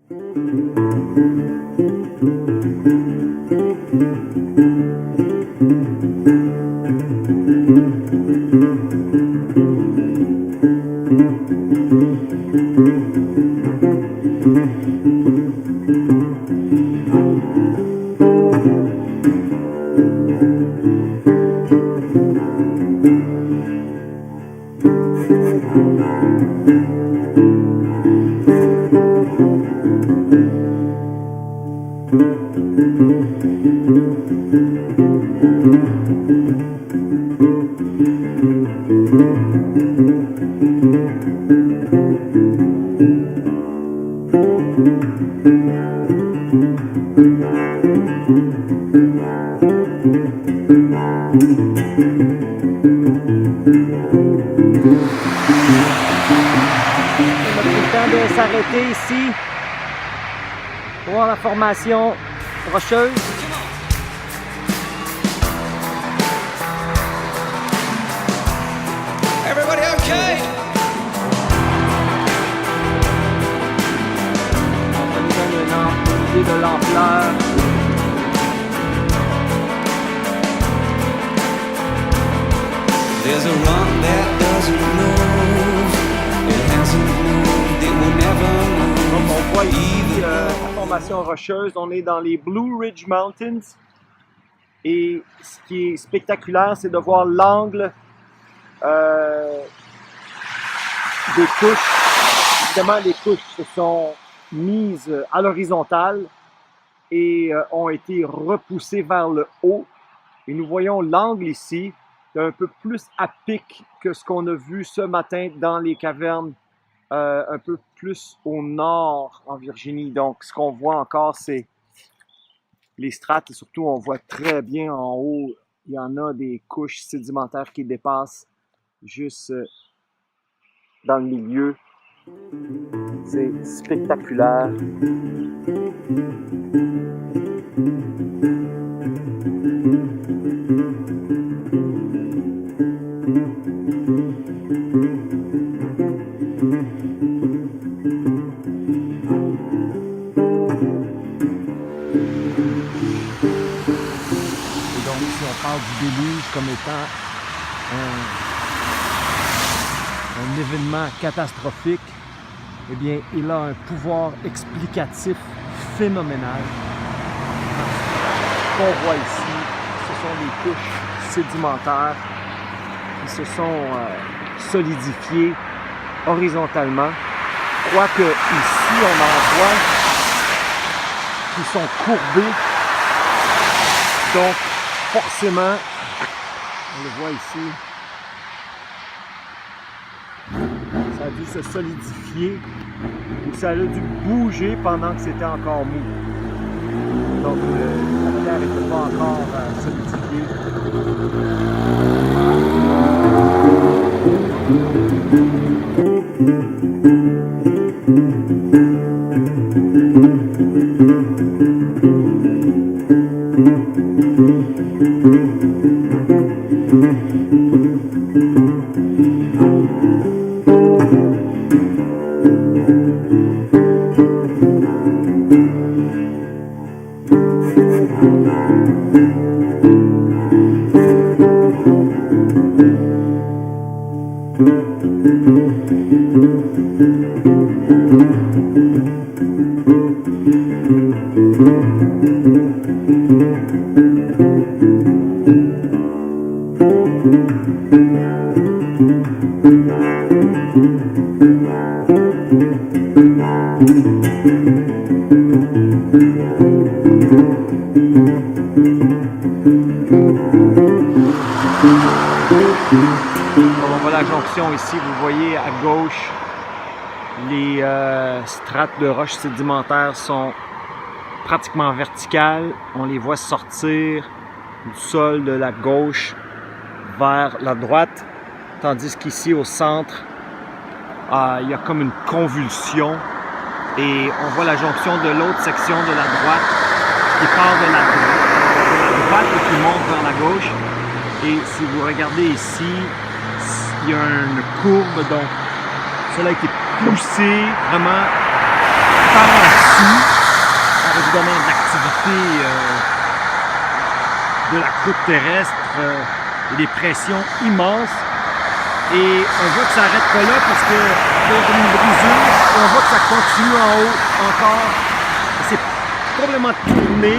De s'arrêter ici pour voir la formation rocheuse. Everybody okay? Ça nous donne une idée de l'ampleur. There's a rock that doesn't move. It hasn't moved, it will never move. Donc on voit ici la formation rocheuse. On est dans les Blue Ridge Mountains. Et ce qui est spectaculaire, c'est de voir l'angle des couches. Évidemment, les couches se sont mises à l'horizontale et ont été repoussées vers le haut. Et nous voyons l'angle ici, un peu plus à pic que ce qu'on a vu ce matin dans les cavernes, un peu plus au nord en Virginie. Donc, ce qu'on voit encore, c'est les strates et surtout, on voit très bien en haut, il y en a des couches sédimentaires qui dépassent juste dans le milieu. C'est spectaculaire. Du déluge comme étant un événement catastrophique, eh bien, il a un pouvoir explicatif phénoménal. Ce qu'on voit ici, ce sont des couches sédimentaires qui se sont solidifiées horizontalement, quoique ici on en voit qui sont courbés. Donc, forcément, on le voit ici, ça a dû se solidifier ou ça a dû bouger pendant que c'était encore mou. Donc, la terre n'était pas encore solidifiée. On voit la jonction ici, vous voyez à gauche, les strates de roches sédimentaires sont pratiquement verticales. On les voit sortir du sol de la gauche vers la droite, tandis qu'ici au centre, il y a comme une convulsion et on voit la jonction de l'autre section de la droite qui part de la droite et qui monte vers la gauche. Et si vous regardez ici, il y a une courbe, donc cela a été poussé vraiment par la dessous, par évidemment l'activité de la croûte terrestre et des pressions immenses. Et on voit que ça n'arrête pas là parce que il y a une brisure et on voit que ça continue en haut encore. C'est complètement tourné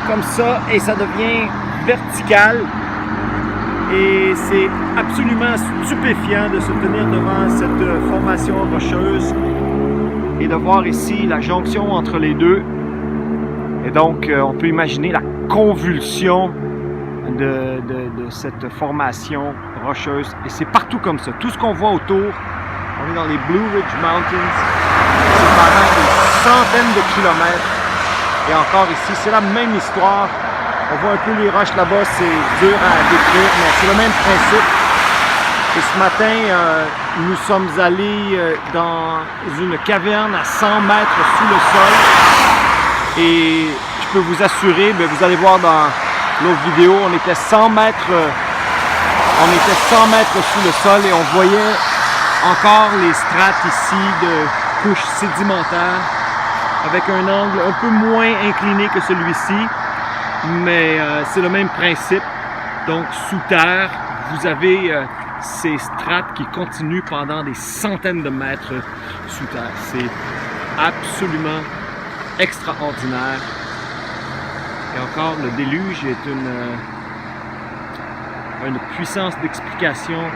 comme ça et ça devient vertical. Et c'est absolument stupéfiant de se tenir devant cette formation rocheuse et de voir ici la jonction entre les deux. Et donc, on peut imaginer la convulsion de cette formation rocheuse. Et c'est partout comme ça. Tout ce qu'on voit autour, on est dans les Blue Ridge Mountains. C'est pendant des centaines de kilomètres. Et encore ici, c'est la même histoire. On voit un peu les roches là-bas, c'est dur à décrire, mais c'est le même principe. Et ce matin, nous sommes allés dans une caverne à 100 mètres sous le sol. Et je peux vous assurer, vous allez voir dans l'autre vidéo, on était 100 mètres sous le sol et on voyait encore les strates ici de couches sédimentaires avec un angle un peu moins incliné que celui-ci. Mais c'est le même principe. Donc, sous terre, vous avez ces strates qui continuent pendant des centaines de mètres sous terre. C'est absolument extraordinaire. Et encore, le déluge est une puissance d'explication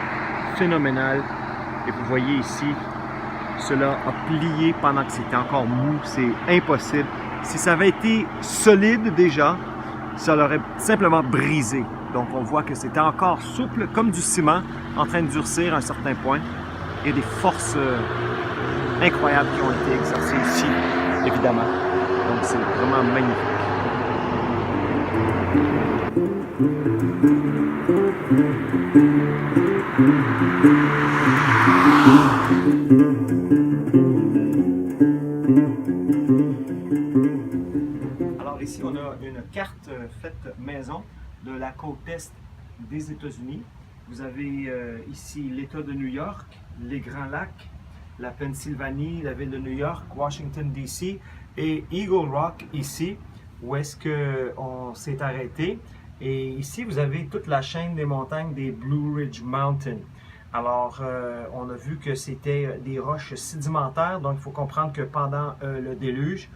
phénoménale. Et vous voyez ici, cela a plié pendant que c'était encore mou. C'est impossible. Si ça avait été solide déjà, ça l'aurait simplement brisé. Donc on voit que c'était encore souple comme du ciment, en train de durcir à un certain point. Il y a des forces incroyables qui ont été exercées ici, évidemment. Donc c'est vraiment magnifique. Alors ici, on a une carte faite maison de la côte est des États-Unis. Vous avez ici l'État de New York, les Grands Lacs, la Pennsylvanie, la ville de New York, Washington DC et Eagle Rock ici, où est-ce qu'on s'est arrêté. Et ici, vous avez toute la chaîne des montagnes des Blue Ridge Mountains. Alors, on a vu que c'était des roches sédimentaires, donc il faut comprendre que pendant le déluge,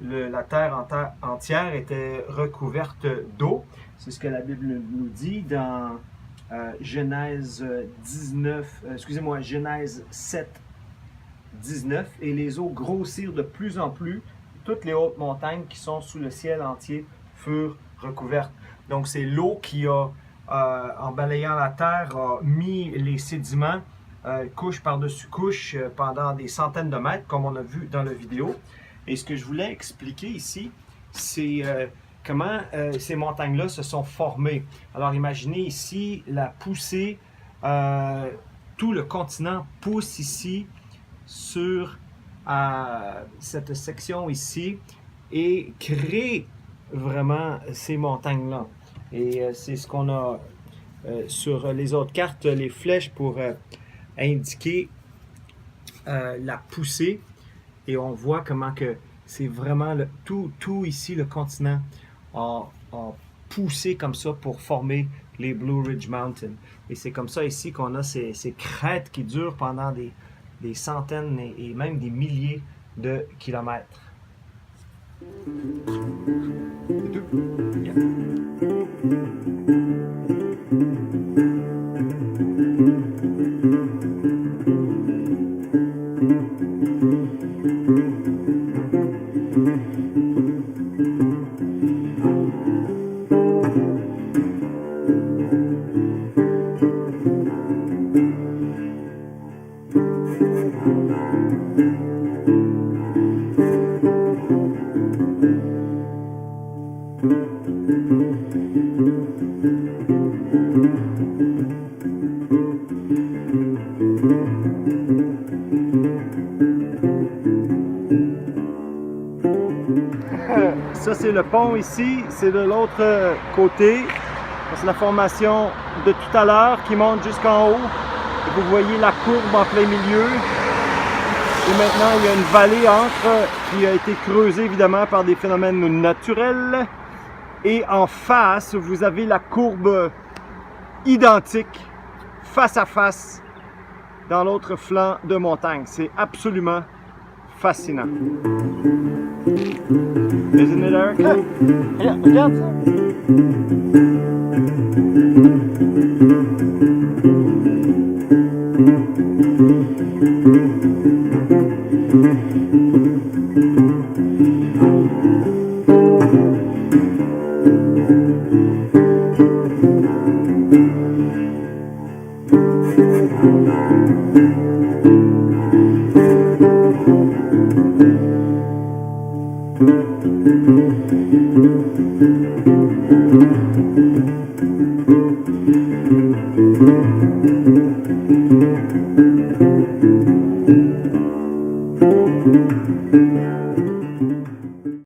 la terre entière était recouverte d'eau. C'est ce que la Bible nous dit dans Genèse 7, 19. Et les eaux grossirent de plus en plus. Toutes les hautes montagnes qui sont sous le ciel entier furent recouvertes. Donc, c'est l'eau qui a, en balayant la terre, a mis les sédiments couche par-dessus couche pendant des centaines de mètres, comme on a vu dans la vidéo. Et ce que je voulais expliquer ici, c'est comment ces montagnes-là se sont formées. Alors, imaginez ici la poussée, tout le continent pousse ici sur cette section ici et crée vraiment ces montagnes-là. Et c'est ce qu'on a sur les autres cartes, les flèches pour indiquer la poussée. Et on voit comment que c'est vraiment tout ici, le continent a poussé comme ça pour former les Blue Ridge Mountains. Et c'est comme ça ici qu'on a ces crêtes qui durent pendant des centaines et même des milliers de kilomètres. C'est tout. Yeah. Ça, c'est le pont ici, c'est de l'autre côté. C'est la formation de tout à l'heure qui monte jusqu'en haut. Et vous voyez la courbe en plein milieu. Et maintenant, il y a une vallée entre qui a été creusée évidemment par des phénomènes naturels. Et en face, vous avez la courbe identique, face à face, dans l'autre flanc de montagne. C'est absolument fascinant. Isn't it, Eric? Regarde ça.